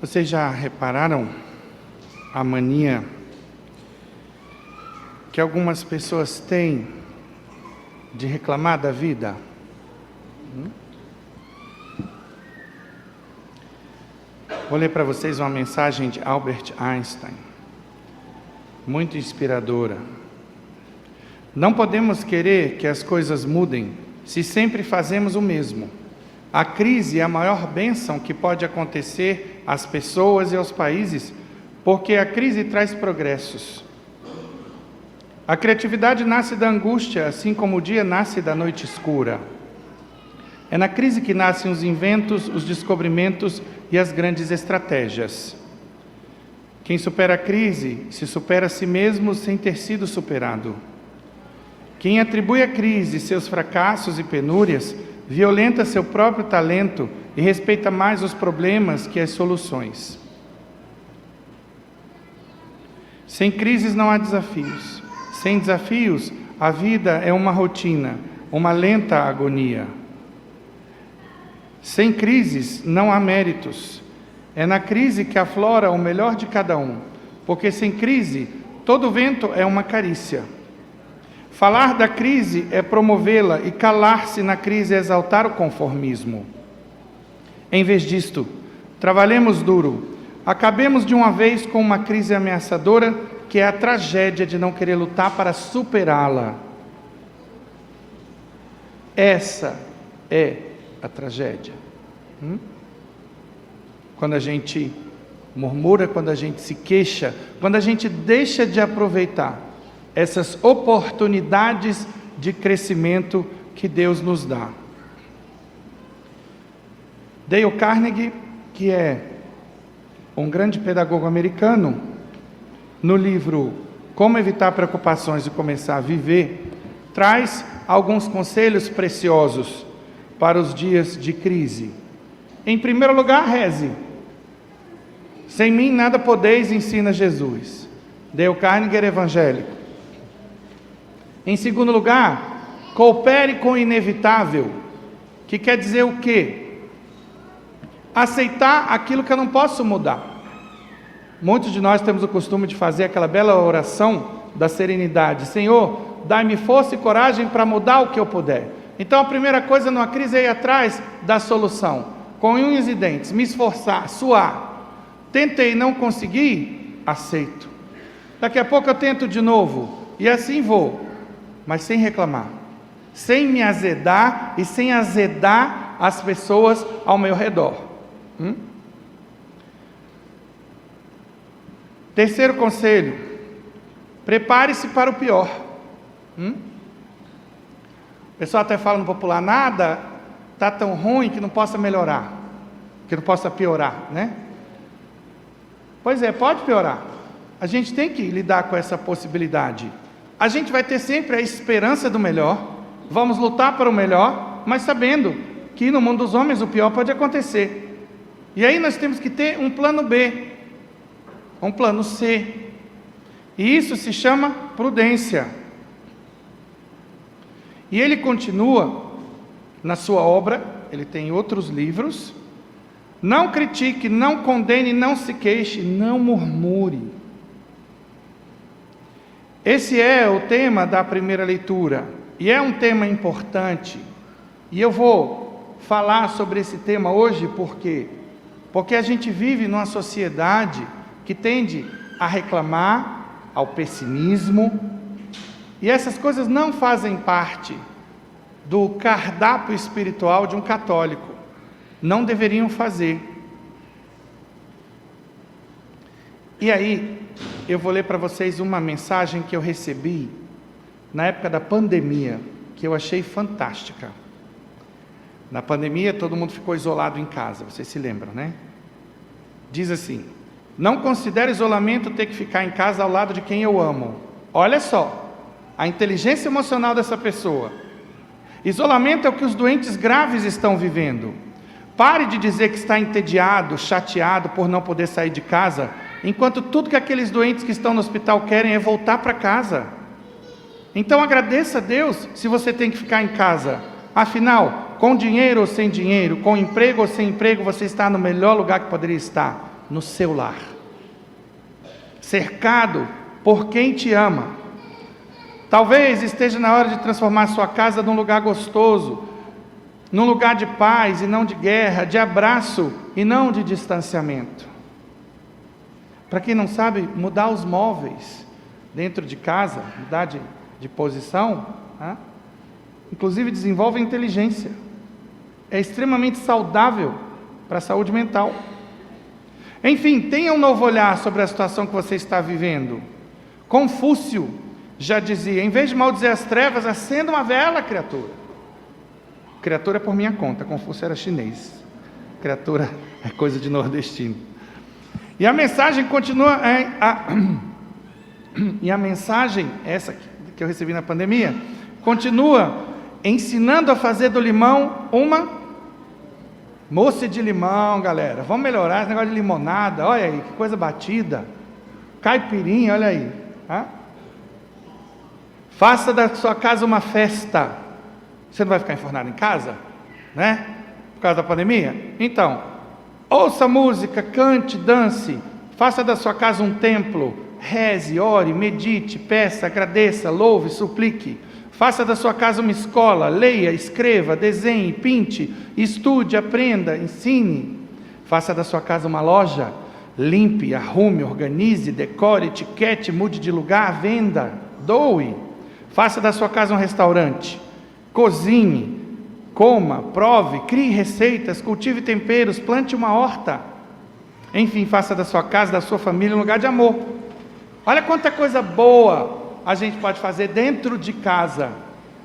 Vocês já repararam a mania que algumas pessoas têm de reclamar da vida? Vou ler para vocês uma mensagem de Albert Einstein, muito inspiradora. Não podemos querer que as coisas mudem se sempre fazemos o mesmo. A crise é a maior bênção que pode acontecer às pessoas e aos países, porque a crise traz progressos. A criatividade nasce da angústia, assim como o dia nasce da noite escura. É na crise que nascem os inventos, os descobrimentos e as grandes estratégias. Quem supera a crise se supera a si mesmo sem ter sido superado. Quem atribui à crise seus fracassos e penúrias, violenta seu próprio talento e respeita mais os problemas que as soluções. Sem crises não há desafios. Sem desafios, a vida é uma rotina, uma lenta agonia. Sem crises não há méritos. É na crise que aflora o melhor de cada um, porque sem crise, todo vento é uma carícia. Falar da crise é promovê-la e calar-se na crise é exaltar o conformismo. Em vez disto, trabalhemos duro, acabemos de uma vez com uma crise ameaçadora, que é a tragédia de não querer lutar para superá-la. Essa é a tragédia. Quando a gente murmura, quando a gente se queixa, quando a gente deixa de aproveitar essas oportunidades de crescimento que Deus nos dá. Dale Carnegie, que é um grande pedagogo americano, no livro Como Evitar Preocupações e Começar a Viver, traz alguns conselhos preciosos para os dias de crise. Em primeiro lugar, reze. Sem mim nada podeis, ensina Jesus. Dale Carnegie era evangélico. Em segundo lugar, coopere com o inevitável, que quer dizer o quê? Aceitar aquilo que eu não posso mudar. Muitos de nós temos o costume de fazer aquela bela oração da serenidade: Senhor, dai-me força e coragem para mudar o que eu puder. Então a primeira coisa numa crise é ir atrás da solução, com unhas e dentes, me esforçar, suar. Tentei, não consegui, aceito. Daqui a pouco eu tento de novo, e assim vou. Mas sem reclamar, sem me azedar e sem azedar as pessoas ao meu redor. Terceiro conselho: prepare-se para o pior. O pessoal até fala no popular: nada está tão ruim que não possa melhorar, que não possa piorar, né? Pois é, pode piorar. A gente tem que lidar com essa possibilidade. A gente vai ter sempre a esperança do melhor, vamos lutar para o melhor, mas sabendo que no mundo dos homens o pior pode acontecer. E aí nós temos que ter um plano B, um plano C. E isso se chama prudência. E ele continua na sua obra, ele tem outros livros: não critique, não condene, não se queixe, não murmure. Esse é o tema da primeira leitura, e é um tema importante, e eu vou falar sobre esse tema hoje, por quê? Porque a gente vive numa sociedade que tende a reclamar, ao pessimismo, e essas coisas não fazem parte do cardápio espiritual de um católico, não deveriam fazer. E aí, eu vou ler para vocês uma mensagem que eu recebi na época da pandemia, que eu achei fantástica. Na pandemia, todo mundo ficou isolado em casa, vocês se lembram, né? Diz assim: não considero isolamento ter que ficar em casa ao lado de quem eu amo. Olha só, a inteligência emocional dessa pessoa. Isolamento é o que os doentes graves estão vivendo. Pare de dizer que está entediado, chateado por não poder sair de casa, enquanto tudo que aqueles doentes que estão no hospital querem é voltar para casa. Então agradeça a Deus se você tem que ficar em casa. Afinal, com dinheiro ou sem dinheiro, com emprego ou sem emprego, você está no melhor lugar que poderia estar, no seu lar, cercado por quem te ama. Talvez esteja na hora de transformar sua casa num lugar gostoso, num lugar de paz e não de guerra, de abraço e não de distanciamento. Para quem não sabe, mudar os móveis dentro de casa, mudar de posição, inclusive desenvolve a inteligência. É extremamente saudável para a saúde mental. Enfim, tenha um novo olhar sobre a situação que você está vivendo. Confúcio já dizia: em vez de maldizer as trevas, acenda uma vela, criatura. Criatura é por minha conta, Confúcio era chinês. Criatura é coisa de nordestino. E a mensagem continua, e a mensagem, essa que eu recebi na pandemia, continua ensinando a fazer do limão uma mousse de limão, galera. Vamos melhorar esse negócio de limonada, olha aí, que coisa batida. Caipirinha, olha aí. Faça da sua casa uma festa. Você não vai ficar enfornado em casa, né? Por causa da pandemia? Então, ouça música, cante, dance. Faça da sua casa um templo. Reze, ore, medite, peça, agradeça, louve, suplique. Faça da sua casa uma escola. Leia, escreva, desenhe, pinte, estude, aprenda, ensine. Faça da sua casa uma loja. Limpe, arrume, organize, decore, etiquete, mude de lugar, venda, doe. Faça da sua casa um restaurante. Cozinhe, coma, prove, crie receitas, cultive temperos, plante uma horta. Enfim, faça da sua casa, da sua família um lugar de amor. Olha quanta coisa boa a gente pode fazer dentro de casa.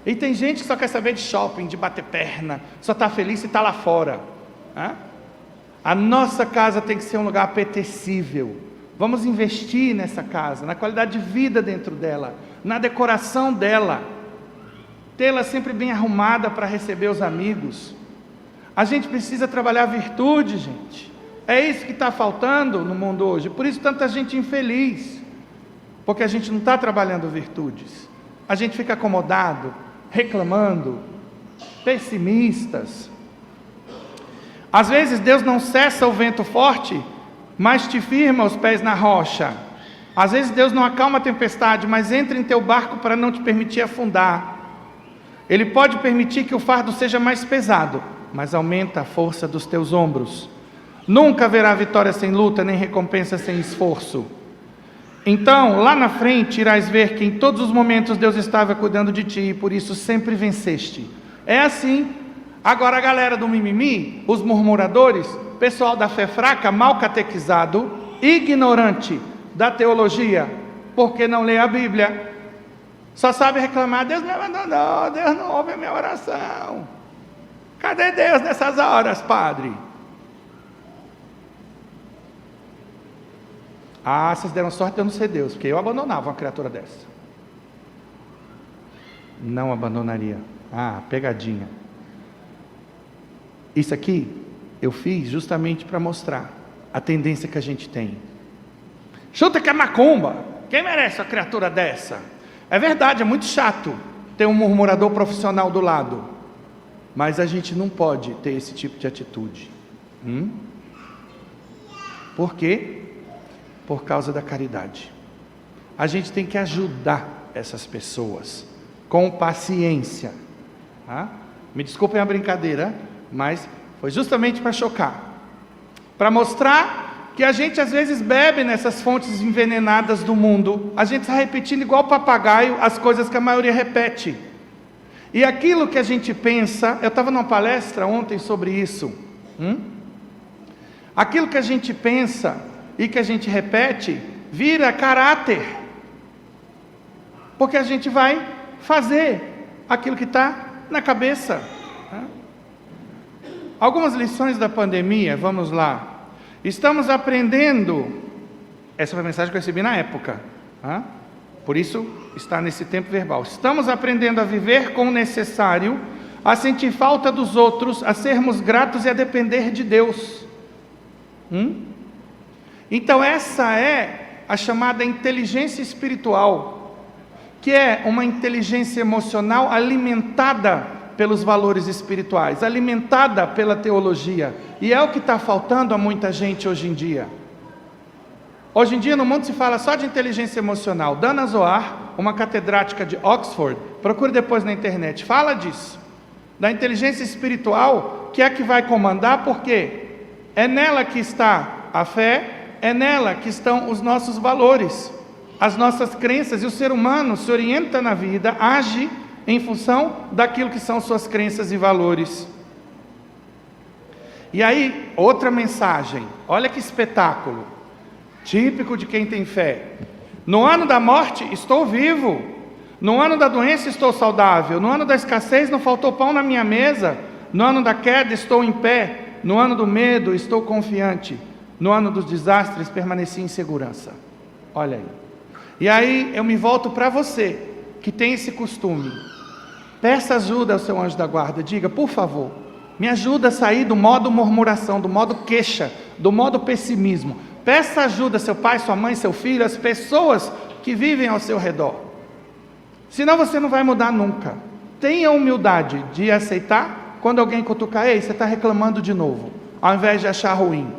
E tem gente que só quer saber de shopping, de bater perna, só está feliz se está lá fora. A nossa casa tem que ser um lugar apetecível. Vamos investir nessa casa, na qualidade de vida dentro dela, na decoração dela, tê-la sempre bem arrumada para receber os amigos. A gente precisa trabalhar a virtude, gente. É isso que está faltando no mundo hoje. Por isso tanta gente infeliz, porque a gente não está trabalhando virtudes. A gente fica acomodado, reclamando, pessimistas. Às vezes Deus não cessa o vento forte, mas te firma os pés na rocha. Às vezes Deus não acalma a tempestade, mas entra em teu barco para não te permitir afundar. Ele pode permitir que o fardo seja mais pesado, mas aumenta a força dos teus ombros. Nunca haverá vitória sem luta, nem recompensa sem esforço. Então, lá na frente, irás ver que em todos os momentos Deus estava cuidando de ti, e por isso sempre venceste. É assim. Agora a galera do mimimi, os murmuradores, pessoal da fé fraca, mal catequizado, ignorante da teologia, porque não lê a Bíblia, só sabe reclamar: Deus me abandonou, Deus não ouve a minha oração. Cadê Deus nessas horas, padre? Vocês deram sorte de eu não ser Deus, porque eu abandonava uma criatura dessa. Não abandonaria. Pegadinha. Isso aqui eu fiz justamente para mostrar a tendência que a gente tem. Chuta que é macumba. Quem merece uma criatura dessa? É verdade, é muito chato ter um murmurador profissional do lado, mas a gente não pode ter esse tipo de atitude. Por quê? Por causa da caridade. A gente tem que ajudar essas pessoas com paciência. Me desculpem a brincadeira, mas foi justamente para chocar, para mostrar que a gente às vezes bebe nessas fontes envenenadas do mundo. A gente está repetindo igual papagaio as coisas que a maioria repete. E aquilo que a gente pensa, eu estava numa palestra ontem sobre isso. Aquilo que a gente pensa e que a gente repete, vira caráter. Porque a gente vai fazer aquilo que está na cabeça. Algumas lições da pandemia, vamos lá. Estamos aprendendo, essa foi a mensagem que eu recebi na época, por isso está nesse tempo verbal. Estamos aprendendo a viver com o necessário, a sentir falta dos outros, a sermos gratos e a depender de Deus. Então essa é a chamada inteligência espiritual, que é uma inteligência emocional alimentada pelos valores espirituais, alimentada pela teologia, e é o que está faltando a muita gente hoje em dia. Hoje em dia no mundo se fala só de inteligência emocional. Dana Zohar, uma catedrática de Oxford, procure depois na internet, fala disso. Da inteligência espiritual, que é a que vai comandar, porque é nela que está a fé, é nela que estão os nossos valores, as nossas crenças, e o ser humano se orienta na vida, age em função daquilo que são suas crenças e valores. E aí, outra mensagem, olha que espetáculo, típico de quem tem fé. No ano da morte, estou vivo. No ano da doença, estou saudável. No ano da escassez, não faltou pão na minha mesa. No ano da queda, estou em pé. No ano do medo, estou confiante. No ano dos desastres, permaneci em segurança. Olha aí. E aí, eu me volto para você, que tem esse costume. Peça ajuda ao seu anjo da guarda. Diga, por favor, me ajuda a sair do modo murmuração, do modo queixa, do modo pessimismo. Peça ajuda, seu pai, sua mãe, seu filho, as pessoas que vivem ao seu redor. Senão você não vai mudar nunca. Tenha humildade de aceitar quando alguém cutucar, ei, você está reclamando de novo, ao invés de achar ruim.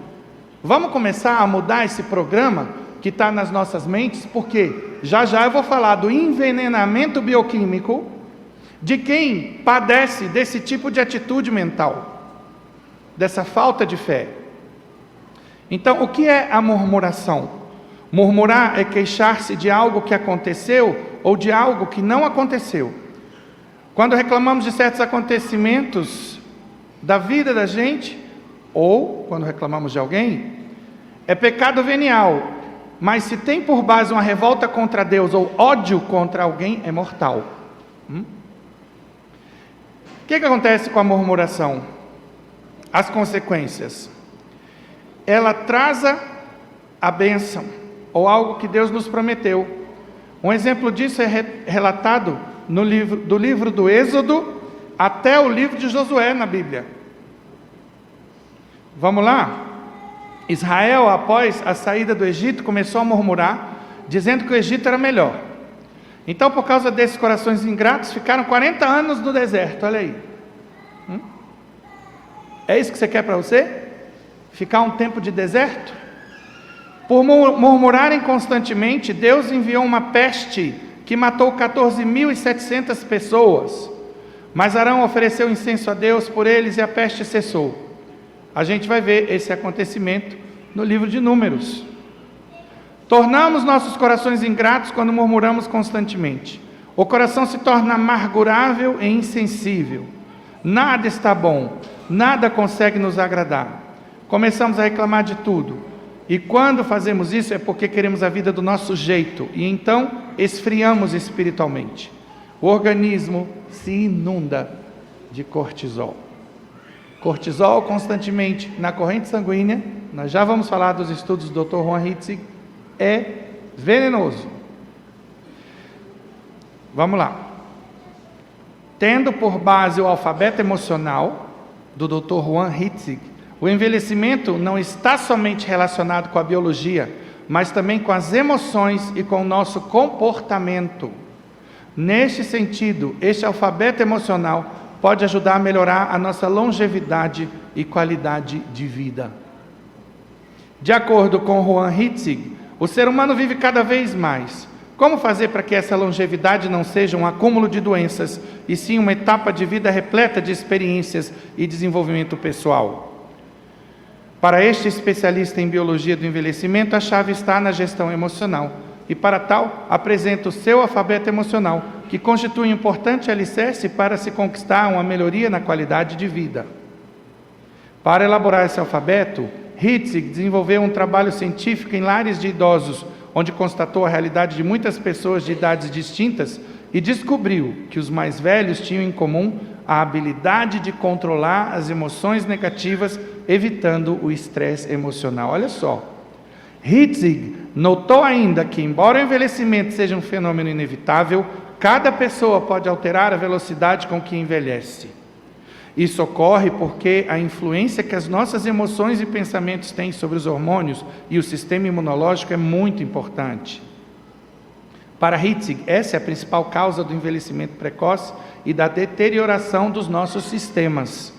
Vamos começar a mudar esse programa que está nas nossas mentes, porque já já eu vou falar do envenenamento bioquímico de quem padece desse tipo de atitude mental, dessa falta de fé. Então, o que é a murmuração? Murmurar é queixar-se de algo que aconteceu ou de algo que não aconteceu. Quando reclamamos de certos acontecimentos da vida da gente, ou quando reclamamos de alguém, é pecado venial, mas se tem por base uma revolta contra Deus ou ódio contra alguém, é mortal. O que acontece com a murmuração? As consequências. Ela atrasa a bênção, ou algo que Deus nos prometeu. Um exemplo disso é relatado no livro do Êxodo até o livro de Josué na Bíblia. Vamos lá? Israel, após a saída do Egito, começou a murmurar, dizendo que o Egito era melhor. Então, por causa desses corações ingratos, ficaram 40 anos no deserto, olha aí. É isso que você quer para você? Ficar um tempo de deserto? Por murmurarem constantemente, Deus enviou uma peste que matou 14.700 pessoas. Mas Arão ofereceu incenso a Deus por eles e a peste cessou. A gente vai ver esse acontecimento no livro de Números. Tornamos nossos corações ingratos quando murmuramos constantemente. O coração se torna amargurável e insensível. Nada está bom, nada consegue nos agradar. Começamos a reclamar de tudo. E quando fazemos isso é porque queremos a vida do nosso jeito. E então esfriamos espiritualmente. O organismo se inunda de cortisol. Cortisol constantemente na corrente sanguínea, nós já vamos falar dos estudos do Dr. Juan Hitzig, é venenoso. Vamos lá. Tendo por base o alfabeto emocional do Dr. Juan Hitzig, o envelhecimento não está somente relacionado com a biologia, mas também com as emoções e com o nosso comportamento. Neste sentido, este alfabeto emocional pode ajudar a melhorar a nossa longevidade e qualidade de vida. De acordo com Juan Hitzig, o ser humano vive cada vez mais. Como fazer para que essa longevidade não seja um acúmulo de doenças, e sim uma etapa de vida repleta de experiências e desenvolvimento pessoal? Para este especialista em biologia do envelhecimento, a chave está na gestão emocional. E para tal, apresenta o seu alfabeto emocional, que constitui um importante alicerce para se conquistar uma melhoria na qualidade de vida. Para elaborar esse alfabeto, Hitzig desenvolveu um trabalho científico em lares de idosos, onde constatou a realidade de muitas pessoas de idades distintas e descobriu que os mais velhos tinham em comum a habilidade de controlar as emoções negativas, evitando o estresse emocional. Olha só. Hitzig notou ainda que, embora o envelhecimento seja um fenômeno inevitável, cada pessoa pode alterar a velocidade com que envelhece. Isso ocorre porque a influência que as nossas emoções e pensamentos têm sobre os hormônios e o sistema imunológico é muito importante. Para Hitzig, essa é a principal causa do envelhecimento precoce e da deterioração dos nossos sistemas.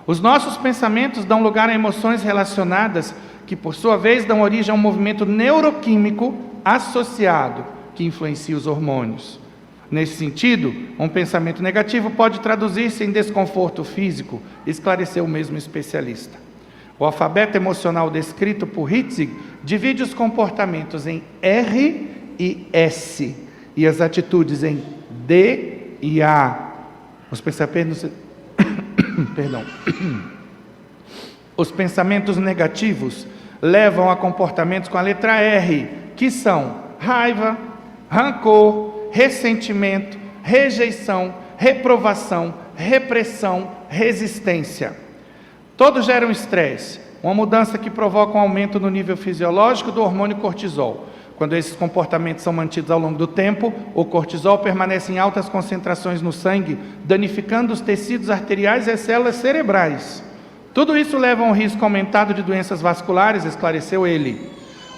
Os nossos pensamentos dão lugar a emoções relacionadas que por sua vez dão origem a um movimento neuroquímico associado, que influencia os hormônios. Nesse sentido, um pensamento negativo pode traduzir-se em desconforto físico, esclareceu o mesmo especialista. O alfabeto emocional descrito por Hitzig divide os comportamentos em R e S, e as atitudes em D e A. Os pensamentos... Perdão. Os pensamentos negativos levam a comportamentos com a letra R, que são raiva, rancor, ressentimento, rejeição, reprovação, repressão, resistência. Todos geram estresse, uma mudança que provoca um aumento no nível fisiológico do hormônio cortisol. Quando esses comportamentos são mantidos ao longo do tempo, o cortisol permanece em altas concentrações no sangue, danificando os tecidos arteriais e as células cerebrais. Tudo isso leva a um risco aumentado de doenças vasculares, esclareceu ele.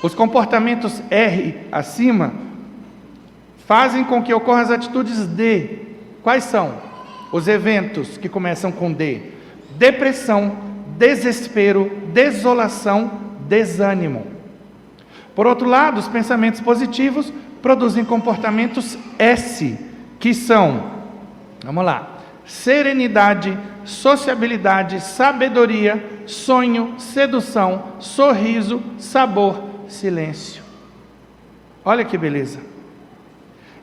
Os comportamentos R acima fazem com que ocorram as atitudes D. Quais são? Os eventos que começam com D: depressão, desespero, desolação, desânimo. Por outro lado, os pensamentos positivos produzem comportamentos S, que são, vamos lá, serenidade, sociabilidade, sabedoria, sonho, sedução, sorriso, sabor, silêncio. Olha que beleza.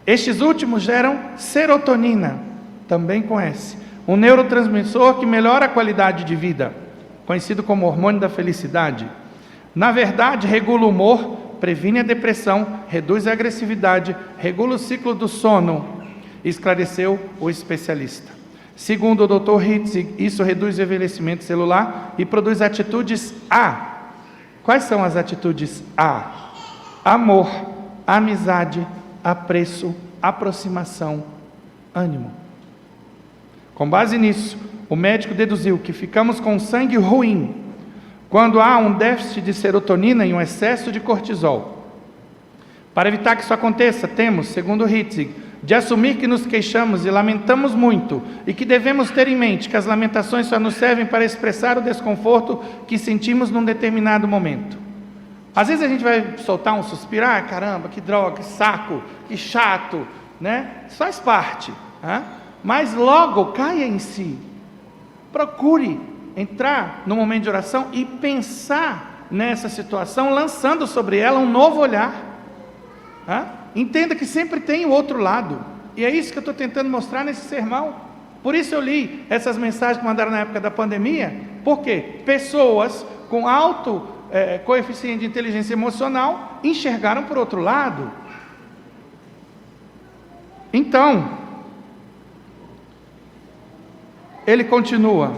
Estes últimos geram serotonina, também com S, um neurotransmissor que melhora a qualidade de vida, conhecido como hormônio da felicidade. Na verdade, regula o humor, previne a depressão, reduz a agressividade, regula o ciclo do sono, esclareceu o especialista. Segundo o Dr. Hitzig, isso reduz o envelhecimento celular e produz atitudes A. Quais são as atitudes A? Amor, amizade, apreço, aproximação, ânimo. Com base nisso, o médico deduziu que ficamos com sangue ruim quando há um déficit de serotonina e um excesso de cortisol. Para evitar que isso aconteça, temos, segundo Hitzig, de assumir que nos queixamos e lamentamos muito, e que devemos ter em mente que as lamentações só nos servem para expressar o desconforto que sentimos num determinado momento. Às vezes a gente vai soltar um suspiro: ah, caramba, que droga, que saco, que chato, né? Isso faz parte, né? Mas logo caia em si. Procure entrar no momento de oração e pensar nessa situação, lançando sobre ela um novo olhar. Entenda que sempre tem o outro lado, e é isso que eu estou tentando mostrar nesse sermão. Por isso eu li essas mensagens que mandaram na época da pandemia, porque pessoas com alto coeficiente de inteligência emocional enxergaram por outro lado. Então, ele continua: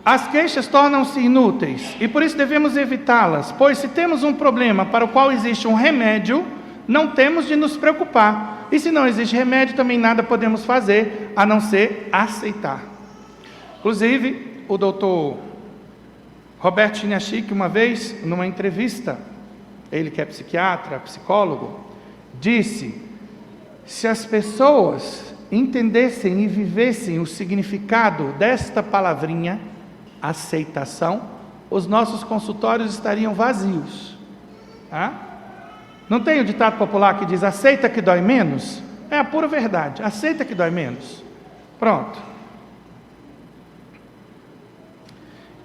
as queixas tornam-se inúteis, e por isso devemos evitá-las, pois se temos um problema para o qual existe um remédio, não temos de nos preocupar, e se não existe remédio, também nada podemos fazer, a não ser aceitar. Inclusive, o doutor Roberto Chiniachik, uma vez, numa entrevista, ele que é psiquiatra, psicólogo, disse: se as pessoas entendessem e vivessem o significado desta palavrinha, aceitação, os nossos consultórios estariam vazios. Não tem o ditado popular que diz: aceita que dói menos? É a pura verdade, aceita que dói menos. Pronto.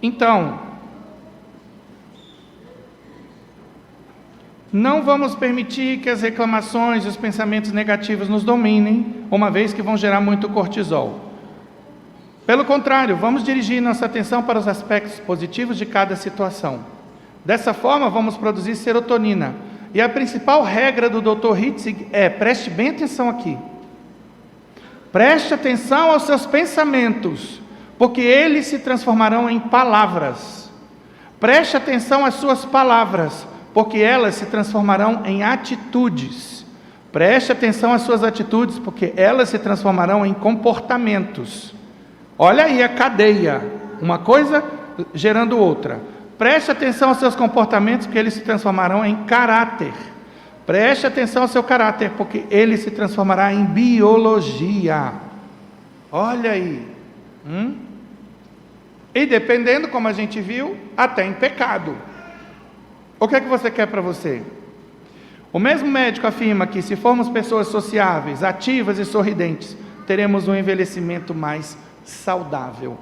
Então, não vamos permitir que as reclamações e os pensamentos negativos nos dominem, uma vez que vão gerar muito cortisol. Pelo contrário, vamos dirigir nossa atenção para os aspectos positivos de cada situação. Dessa forma, vamos produzir serotonina. E a principal regra do Dr. Hitzig é: preste bem atenção aqui. Preste atenção aos seus pensamentos, porque eles se transformarão em palavras. Preste atenção às suas palavras, porque elas se transformarão em atitudes. Preste atenção às suas atitudes, porque elas se transformarão em comportamentos. Olha aí a cadeia, uma coisa gerando outra. Preste atenção aos seus comportamentos, porque eles se transformarão em caráter. Preste atenção ao seu caráter, porque ele se transformará em biologia. Olha aí. E dependendo, como a gente viu, até em pecado. O que é que você quer para você? O mesmo médico afirma que se formos pessoas sociáveis, ativas e sorridentes, teremos um envelhecimento mais saudável.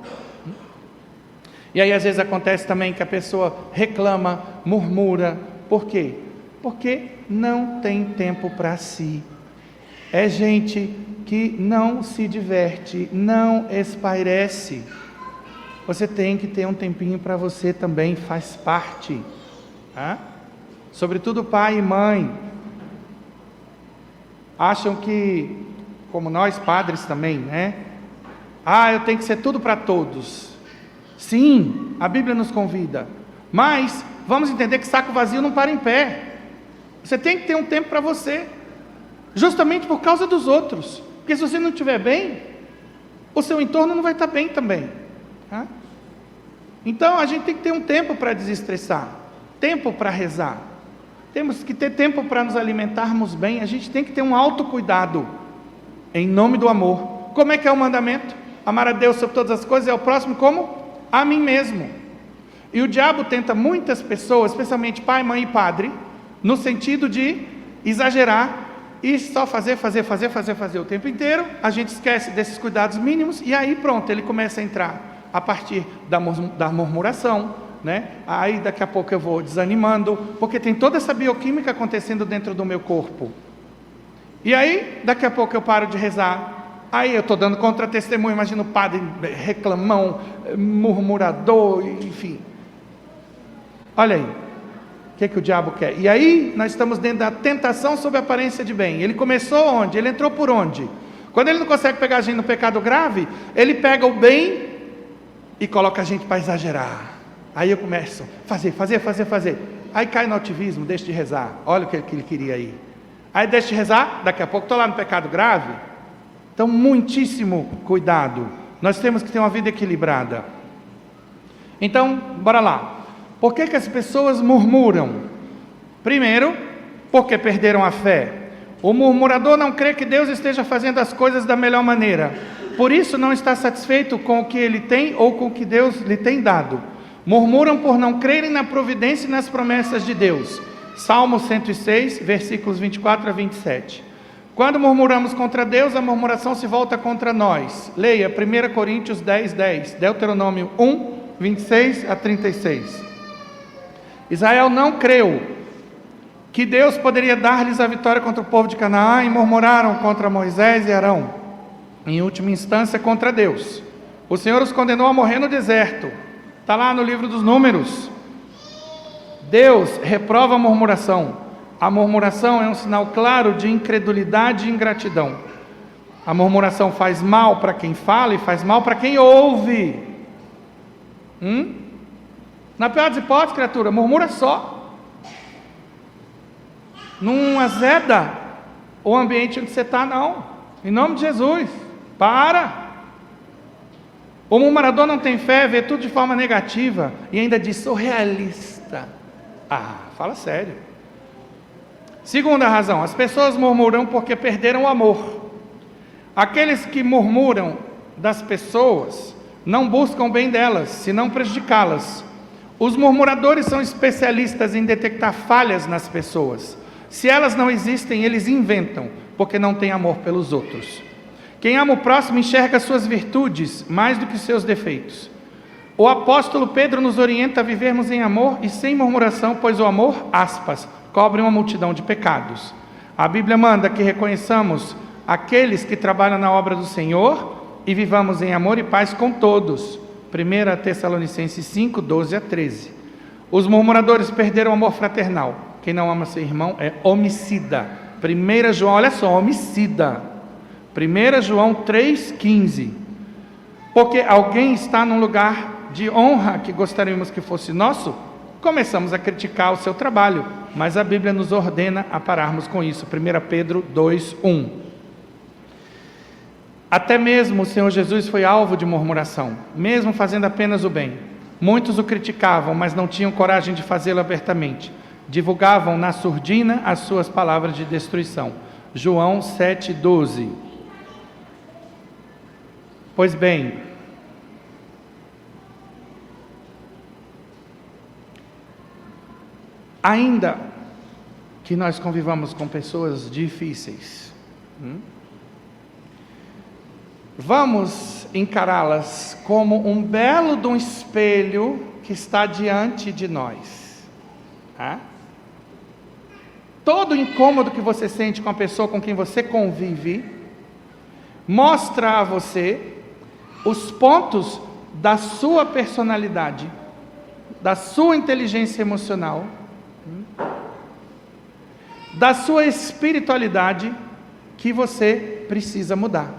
E aí às vezes acontece também que a pessoa reclama, murmura. Por quê? Porque não tem tempo para si. É gente que não se diverte, não espairece. Você tem que ter um tempinho para você também, faz parte. Sobretudo pai e mãe. Acham que, como nós padres também, né? Eu tenho que ser tudo para todos. Sim, a Bíblia nos convida. Mas vamos entender que saco vazio não para em pé. Você tem que ter um tempo para você. Justamente por causa dos outros. Porque se você não estiver bem, o seu entorno não vai estar bem também. Então a gente tem que ter um tempo para desestressar. Tempo para rezar. Temos que ter tempo para nos alimentarmos bem. A gente tem que ter um autocuidado. Em nome do amor. Como é que é o mandamento? Amar a Deus sobre todas as coisas e ao próximo como? A mim mesmo. E o diabo tenta muitas pessoas, especialmente pai, mãe e padre, no sentido de exagerar e só fazer o tempo inteiro. A gente esquece desses cuidados mínimos e aí pronto, ele começa a entrar a partir da murmuração, né? Aí daqui a pouco eu vou desanimando, porque tem toda essa bioquímica acontecendo dentro do meu corpo. E aí daqui a pouco eu paro de rezar. Aí eu estou dando contra-testemunho, imagina o padre reclamão, murmurador, enfim. Olha aí, o que o diabo quer? E aí nós estamos dentro da tentação sob aparência de bem. Ele começou onde? Ele entrou por onde? Quando ele não consegue pegar a gente no pecado grave, ele pega o bem e coloca a gente para exagerar. Aí eu começo a fazer. Aí cai no ativismo, deixa de rezar. Olha o que ele queria aí. Aí deixa de rezar, daqui a pouco estou lá no pecado grave. Então, muitíssimo cuidado. Nós temos que ter uma vida equilibrada. Então, bora lá. Por que as pessoas murmuram? Primeiro, porque perderam a fé. O murmurador não crê que Deus esteja fazendo as coisas da melhor maneira. Por isso não está satisfeito com o que ele tem ou com o que Deus lhe tem dado. Murmuram por não crerem na providência e nas promessas de Deus. Salmo 106, versículos 24 a 27. Quando murmuramos contra Deus, a murmuração se volta contra nós. Leia 1 Coríntios 10, 10, Deuteronômio 1, 26 a 36. Israel não creu que Deus poderia dar-lhes a vitória contra o povo de Canaã e murmuraram contra Moisés e Arão, em última instância contra Deus. O Senhor os condenou a morrer no deserto. Está lá no livro dos Números. Deus reprova a murmuração. A murmuração é um sinal claro de incredulidade e ingratidão. A murmuração faz mal para quem fala e faz mal para quem ouve. Na pior das hipóteses, criatura, murmura só. Não azeda o ambiente onde você está, não. Em nome de Jesus, para. O murmurador não tem fé, vê tudo de forma negativa e ainda diz, sou realista. Fala sério. Segunda razão, as pessoas murmuram porque perderam o amor. Aqueles que murmuram das pessoas não buscam o bem delas, senão prejudicá-las. Os murmuradores são especialistas em detectar falhas nas pessoas. Se elas não existem, eles inventam, porque não têm amor pelos outros. Quem ama o próximo enxerga suas virtudes mais do que seus defeitos. O apóstolo Pedro nos orienta a vivermos em amor e sem murmuração, pois o amor, cobre uma multidão de pecados. A Bíblia manda que reconheçamos aqueles que trabalham na obra do Senhor e vivamos em amor e paz com todos. 1 Tessalonicenses 5, 12 a 13. Os murmuradores perderam o amor fraternal. Quem não ama seu irmão é homicida. 1 João, olha só, homicida. 1 João 3, 15. Porque alguém está num lugar de honra que gostaríamos que fosse nosso, começamos a criticar o seu trabalho, mas a Bíblia nos ordena a pararmos com isso. 1 Pedro 2, 1. Até mesmo o Senhor Jesus foi alvo de murmuração, mesmo fazendo apenas o bem. Muitos o criticavam, mas não tinham coragem de fazê-lo abertamente. Divulgavam na surdina as suas palavras de destruição. João 7, 12. Pois bem, ainda que nós convivamos com pessoas difíceis, vamos encará-las como um belo de um espelho que está diante de nós. Todo incômodo que você sente com a pessoa com quem você convive, mostra a você os pontos da sua personalidade, da sua inteligência emocional, da sua espiritualidade, que você precisa mudar.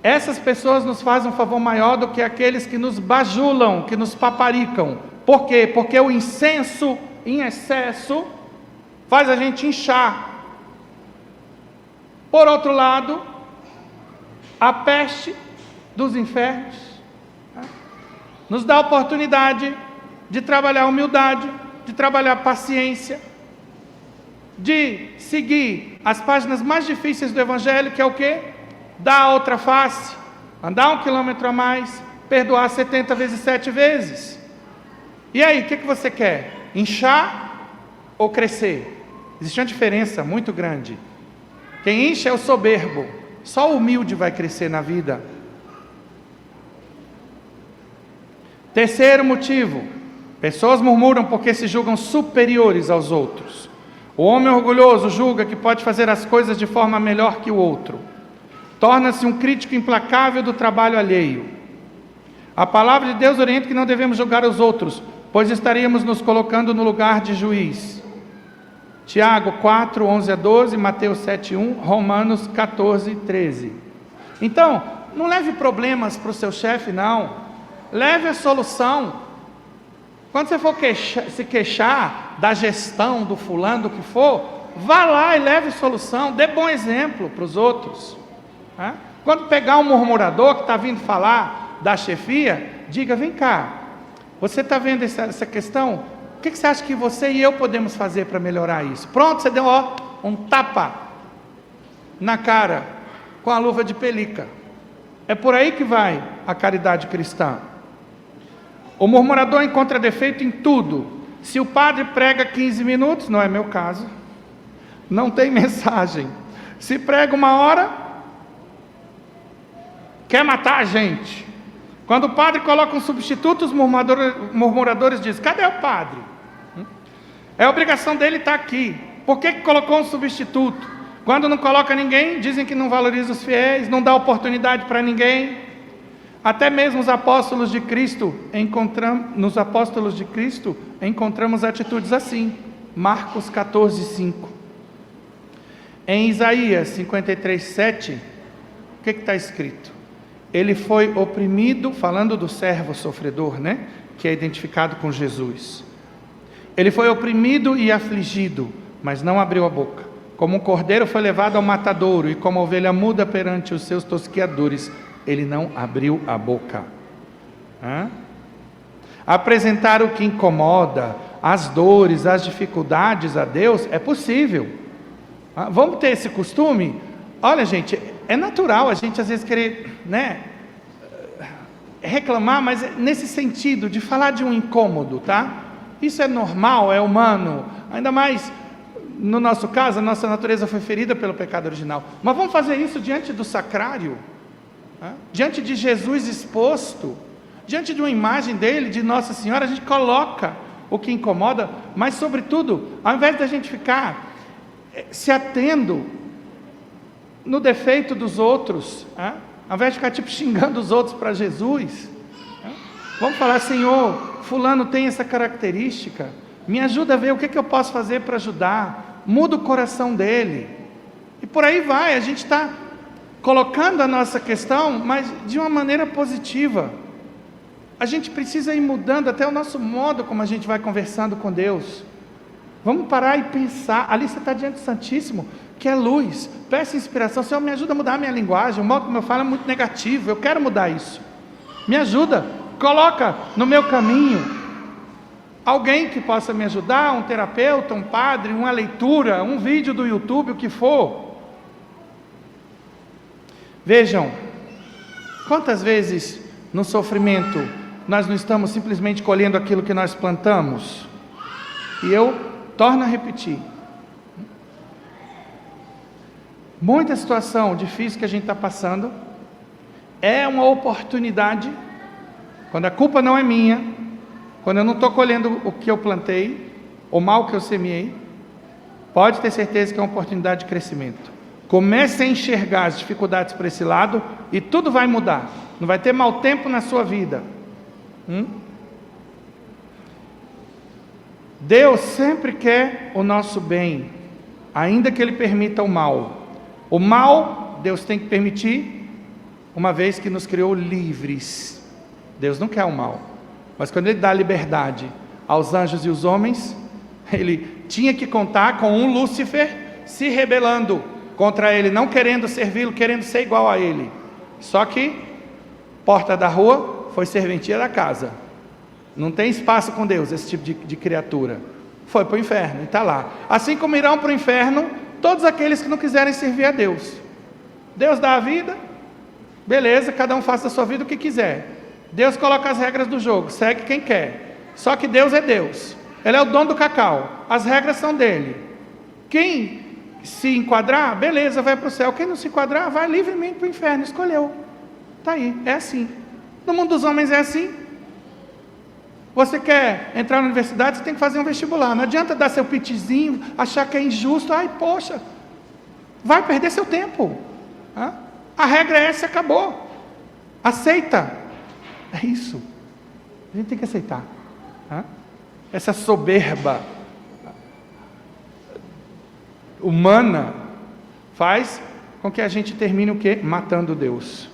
Essas pessoas nos fazem um favor maior do que aqueles que nos bajulam, que nos paparicam. Por quê? Porque o incenso em excesso faz a gente inchar. Por outro lado, a peste dos infernos nos dá a oportunidade de trabalhar humildade, de trabalhar paciência, de seguir as páginas mais difíceis do Evangelho, que é o quê? Dar a outra face, andar 1 quilômetro a mais, perdoar 70 vezes 7 vezes. E aí, o que você quer? Inchar ou crescer? Existe uma diferença muito grande. Quem incha é o soberbo, só o humilde vai crescer na vida. Terceiro motivo: pessoas murmuram porque se julgam superiores aos outros. O homem orgulhoso julga que pode fazer as coisas de forma melhor que o outro. Torna-se um crítico implacável do trabalho alheio. A palavra de Deus orienta que não devemos julgar os outros, pois estaríamos nos colocando no lugar de juiz. Tiago 4, 11 a 12, Mateus 7, 1, Romanos 14, 13. Então, não leve problemas para o seu chefe, não. Leve a solução. Quando você for se queixar da gestão, do fulano, do que for, vá lá e leve solução, dê bom exemplo para os outros. Quando pegar um murmurador que está vindo falar da chefia, diga: vem cá, você está vendo essa questão? O que você acha que você e eu podemos fazer para melhorar isso? Pronto, você deu um tapa na cara com a luva de pelica. É por aí que vai a caridade cristã. O murmurador encontra defeito em tudo. Se o padre prega 15 minutos, não é meu caso, não tem mensagem. Se prega 1 hora, quer matar a gente. Quando o padre coloca um substituto, os murmuradores dizem: cadê o padre? É obrigação dele estar aqui. Por que colocou um substituto? Quando não coloca ninguém, dizem que não valoriza os fiéis, não dá oportunidade para ninguém. Até mesmo os apóstolos de Cristo, nos apóstolos de Cristo, encontramos atitudes assim. Marcos 14, 5. Em Isaías 53, 7, o que está escrito? Ele foi oprimido, falando do servo sofredor, né? Que é identificado com Jesus. Ele foi oprimido e afligido, mas não abriu a boca. Como um cordeiro foi levado ao matadouro, e como ovelha muda perante os seus tosquiadores, ele não abriu a boca. Apresentar o que incomoda, as dores, as dificuldades a Deus, é possível. Vamos ter esse costume? Olha, gente, é natural a gente às vezes querer, reclamar, mas nesse sentido de falar de um incômodo, tá? Isso é normal, é humano, ainda mais no nosso caso, a nossa natureza foi ferida pelo pecado original. Mas vamos fazer isso diante do sacrário, diante de Jesus exposto, diante de uma imagem dele, de Nossa Senhora. A gente coloca o que incomoda, mas sobretudo, ao invés da gente ficar se atendo no defeito dos outros, ao invés de ficar xingando os outros para Jesus, vamos falar: Senhor, fulano tem essa característica, me ajuda a ver o que eu posso fazer para ajudar, muda o coração dele, e por aí vai. A gente está colocando a nossa questão, mas de uma maneira positiva. A gente precisa ir mudando até o nosso modo como a gente vai conversando com Deus. Vamos parar e pensar. Ali você está diante do Santíssimo, que é luz. Peça inspiração: Senhor, me ajuda a mudar a minha linguagem, o modo como eu falo é muito negativo, eu quero mudar isso, me ajuda, coloca no meu caminho alguém que possa me ajudar, um terapeuta, um padre, uma leitura, um vídeo do YouTube, o que for. Vejam, quantas vezes no sofrimento nós não estamos simplesmente colhendo aquilo que nós plantamos? E eu torno a repetir. Muita situação difícil que a gente está passando é uma oportunidade, quando a culpa não é minha, quando eu não estou colhendo o que eu plantei, o mal que eu semeei, pode ter certeza que é uma oportunidade de crescimento. Comece a enxergar as dificuldades por esse lado e tudo vai mudar. Não vai ter mau tempo na sua vida. Deus sempre quer o nosso bem, ainda que Ele permita o mal. O mal, Deus tem que permitir, uma vez que nos criou livres. Deus não quer o mal, mas quando Ele dá liberdade aos anjos e os homens, Ele tinha que contar com um Lúcifer se rebelando contra Ele, não querendo servi-lo, querendo ser igual a Ele. Só que, porta da rua, foi serventia da casa. Não tem espaço com Deus, esse tipo de criatura. Foi para o inferno e está lá. Assim como irão para o inferno todos aqueles que não quiserem servir a Deus. Deus dá a vida, beleza, cada um faça da sua vida o que quiser. Deus coloca as regras do jogo, segue quem quer. Só que Deus é Deus, Ele é o dono do cacau, as regras são dele. Quem se enquadrar, beleza, vai para o céu. Quem não se enquadrar, vai livremente para o inferno, escolheu. Está aí, é assim. No mundo dos homens é assim. Você quer entrar na universidade, você tem que fazer um vestibular. Não adianta dar seu pitizinho, achar que é injusto. Ai, poxa, vai perder seu tempo. A regra é essa, acabou. Aceita. É isso. A gente tem que aceitar. Essa soberba humana faz com que a gente termine o quê? Matando Deus.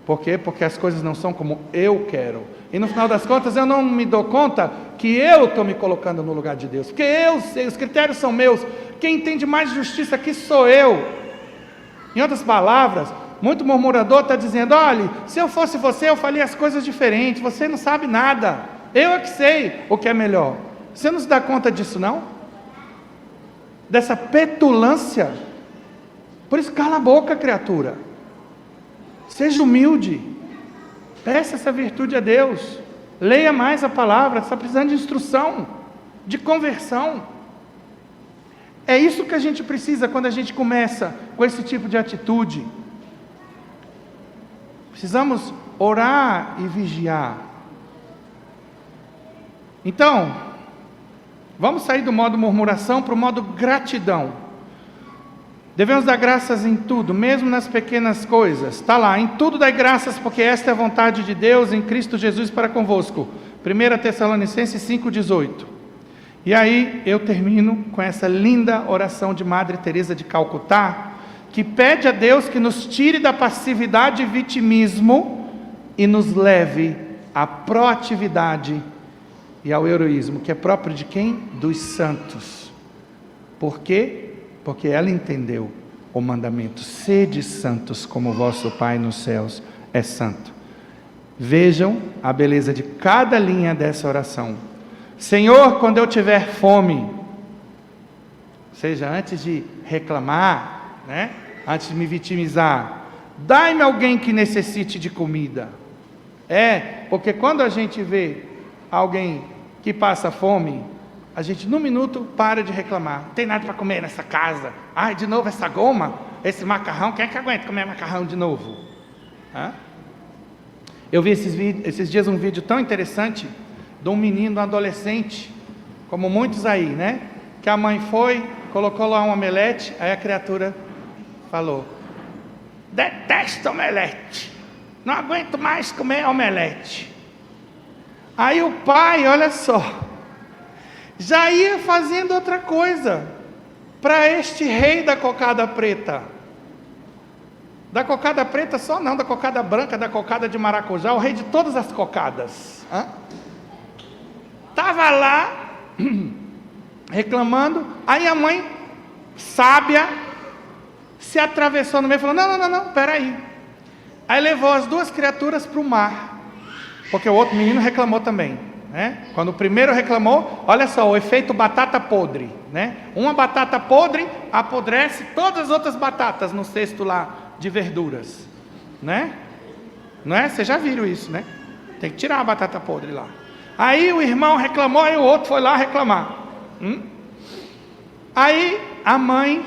Por quê? Porque as coisas não são como eu quero. E no final das contas eu não me dou conta que eu estou me colocando no lugar de Deus. Porque eu sei, os critérios são meus. Quem entende mais justiça aqui sou eu. Em outras palavras, muito murmurador está dizendo: olha, se eu fosse você, eu faria as coisas diferentes. Você não sabe nada. Eu é que sei o que é melhor. Você não se dá conta disso, não? Dessa petulância. Por isso, cala a boca, criatura. Seja humilde. Peça essa virtude a Deus. Leia mais a palavra. Está precisando de instrução, de conversão. É isso que a gente precisa quando a gente começa com esse tipo de atitude. Precisamos orar e vigiar. Então, vamos sair do modo murmuração para o modo gratidão. Devemos dar graças em tudo, mesmo nas pequenas coisas. Está lá, em tudo dai graças, porque esta é a vontade de Deus em Cristo Jesus para convosco. 1 Tessalonicenses 5,18. E aí eu termino com essa linda oração de Madre Teresa de Calcutá, que pede a Deus que nos tire da passividade e vitimismo e nos leve à proatividade e ao heroísmo, que é próprio de quem? Dos santos. Por quê? Porque ela entendeu o mandamento: sede santos como vosso Pai nos céus é santo. Vejam a beleza de cada linha dessa oração. Senhor, quando eu tiver fome, ou seja, antes de reclamar, antes de me vitimizar, dai-me alguém que necessite de comida. Porque quando a gente vê alguém que passa fome, a gente num minuto para de reclamar. Não tem nada para comer nessa casa. Ai, de novo essa goma, esse macarrão, quem é que aguenta comer macarrão de novo? Eu vi esses dias um vídeo tão interessante de um menino, um adolescente, como muitos aí, que a mãe foi, colocou lá um omelete, aí a criatura falou: detesto omelete, não aguento mais comer omelete. Aí o pai, olha só, já ia fazendo outra coisa para este rei da cocada preta. Da cocada preta só não, da cocada branca, da cocada de maracujá, o rei de todas as cocadas. Estava lá reclamando, aí a mãe sábia se atravessou no meio e falou: não, peraí. Aí levou as duas criaturas para o mar, porque o outro menino reclamou também. Quando o primeiro reclamou, olha só, o efeito batata podre, uma batata podre apodrece todas as outras batatas no cesto lá de verduras, não é? Vocês já viram isso, Tem que tirar a batata podre lá. Aí o irmão reclamou, aí o outro foi lá reclamar. Aí a mãe,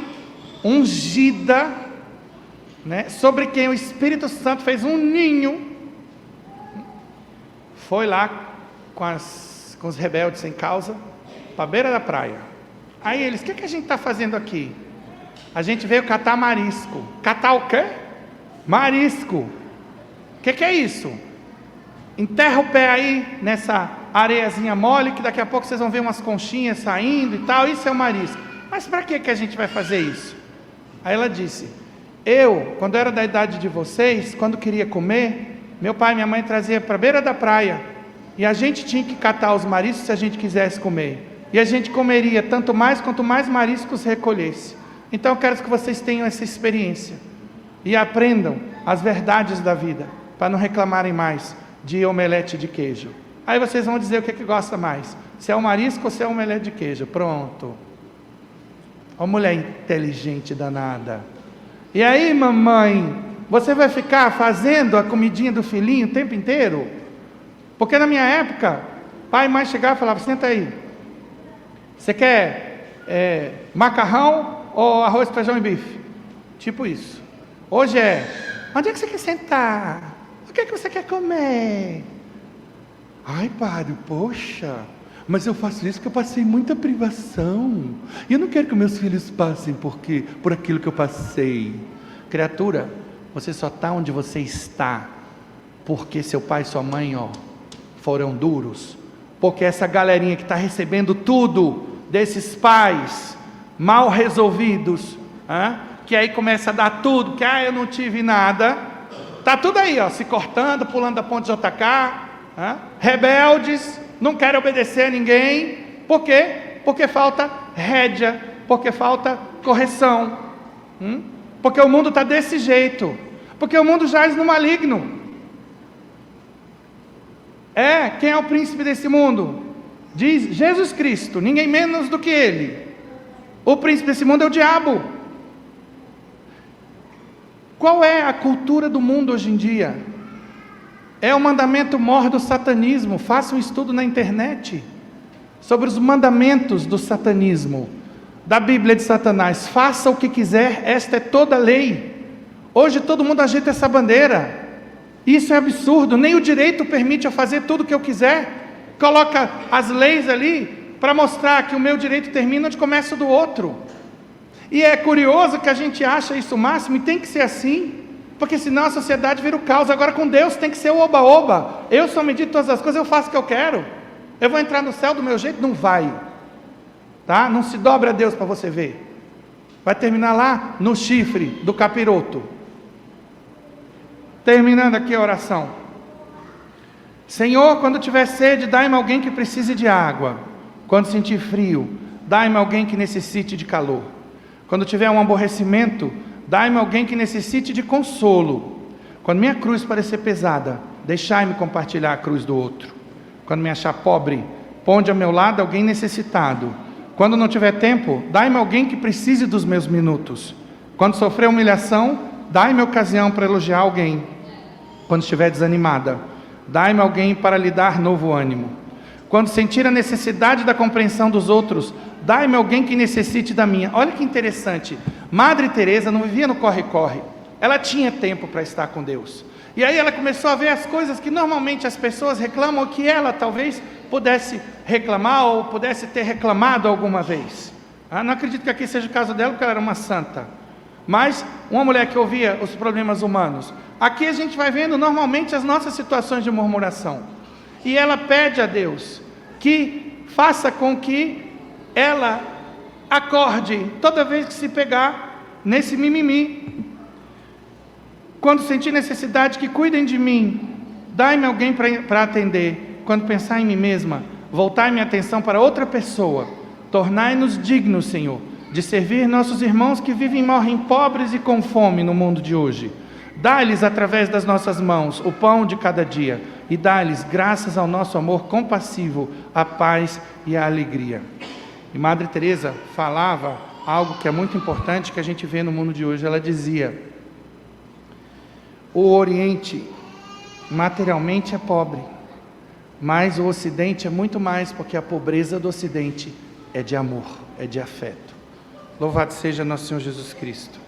ungida, né, sobre quem o Espírito Santo fez um ninho, foi lá com os rebeldes sem causa, para a beira da praia. Aí eles, o que a gente está fazendo aqui? A gente veio catar marisco. Catar o quê? Marisco. O que é isso? Enterra o pé aí nessa areiazinha mole, que daqui a pouco vocês vão ver umas conchinhas saindo e tal. Isso é o marisco. Mas para que a gente vai fazer isso? Aí ela disse, quando era da idade de vocês, quando queria comer, meu pai e minha mãe traziam para a beira da praia, e a gente tinha que catar os mariscos se a gente quisesse comer, e a gente comeria tanto mais quanto mais mariscos recolhesse. Então eu quero que vocês tenham essa experiência, e aprendam as verdades da vida, para não reclamarem mais de omelete de queijo. Aí vocês vão dizer o que gosta mais, se é o marisco ou se é o omelete de queijo. Pronto. Ó, mulher inteligente danada. E aí, mamãe, você vai ficar fazendo a comidinha do filhinho o tempo inteiro? Porque na minha época, pai e mãe chegavam e falavam, senta aí, você quer macarrão ou arroz, feijão e bife? Tipo isso. Hoje onde é que você quer sentar? O que é que você quer comer? Ai, padre, poxa, mas eu faço isso porque eu passei muita privação, e eu não quero que meus filhos passem por aquilo que eu passei. Criatura, você só está onde você está porque seu pai e sua mãe foram duros, porque essa galerinha que está recebendo tudo desses pais mal resolvidos, que aí começa a dar tudo, que eu não tive nada, está tudo aí, se cortando, pulando da ponte JK, rebeldes, não querem obedecer a ninguém. Por quê? Porque falta rédea, porque falta correção, porque o mundo está desse jeito, porque o mundo jaz no maligno. Quem é o príncipe desse mundo? Diz Jesus Cristo, ninguém menos do que Ele. O príncipe desse mundo é o diabo. Qual é a cultura do mundo hoje em dia? É o mandamento mor do satanismo. Faça um estudo na internet sobre os mandamentos do satanismo, da Bíblia de Satanás. Faça o que quiser, esta é toda a lei. Hoje todo mundo agita essa bandeira. Isso é absurdo, nem o direito permite eu fazer tudo o que eu quiser. Coloca as leis ali para mostrar que o meu direito termina onde começa o do outro. E é curioso que a gente acha isso o máximo, e tem que ser assim, porque senão a sociedade vira o caos. Agora com Deus tem que ser o oba-oba. Eu sou medido de todas as coisas, eu faço o que eu quero. Eu vou entrar no céu do meu jeito? Não vai. Tá? Não se dobre a Deus para você ver. Vai terminar lá no chifre do capiroto. Terminando aqui a oração. Senhor, quando tiver sede, dai-me alguém que precise de água. Quando sentir frio, dai-me alguém que necessite de calor. Quando tiver um aborrecimento, dai-me alguém que necessite de consolo. Quando minha cruz parecer pesada, deixai-me compartilhar a cruz do outro. Quando me achar pobre, ponde ao meu lado alguém necessitado. Quando não tiver tempo, dai-me alguém que precise dos meus minutos. Quando sofrer humilhação, dai-me ocasião para elogiar alguém. Quando estiver desanimada, dai-me alguém para lhe dar novo ânimo. Quando sentir a necessidade da compreensão dos outros, dai-me alguém que necessite da minha. Olha que interessante. Madre Teresa não vivia no corre-corre. Ela tinha tempo para estar com Deus. E aí ela começou a ver as coisas que normalmente as pessoas reclamam, que ela talvez pudesse reclamar ou pudesse ter reclamado alguma vez. Não acredito que aqui seja o caso dela, porque ela era uma santa. Mas uma mulher que ouvia os problemas humanos. Aqui a gente vai vendo normalmente as nossas situações de murmuração. E ela pede a Deus que faça com que ela acorde toda vez que se pegar nesse mimimi. Quando sentir necessidade, que cuidem de mim. Dai-me alguém para atender. Quando pensar em mim mesma, voltai minha atenção para outra pessoa. Tornai-nos dignos, Senhor, de servir nossos irmãos que vivem e morrem pobres e com fome no mundo de hoje. Dá-lhes, através das nossas mãos, o pão de cada dia, e dá-lhes, graças ao nosso amor compassivo, a paz e a alegria. E Madre Teresa falava algo que é muito importante, que a gente vê no mundo de hoje. Ela dizia: o Oriente materialmente é pobre, mas o Ocidente é muito mais, porque a pobreza do Ocidente é de amor, é de afeto. Louvado seja nosso Senhor Jesus Cristo.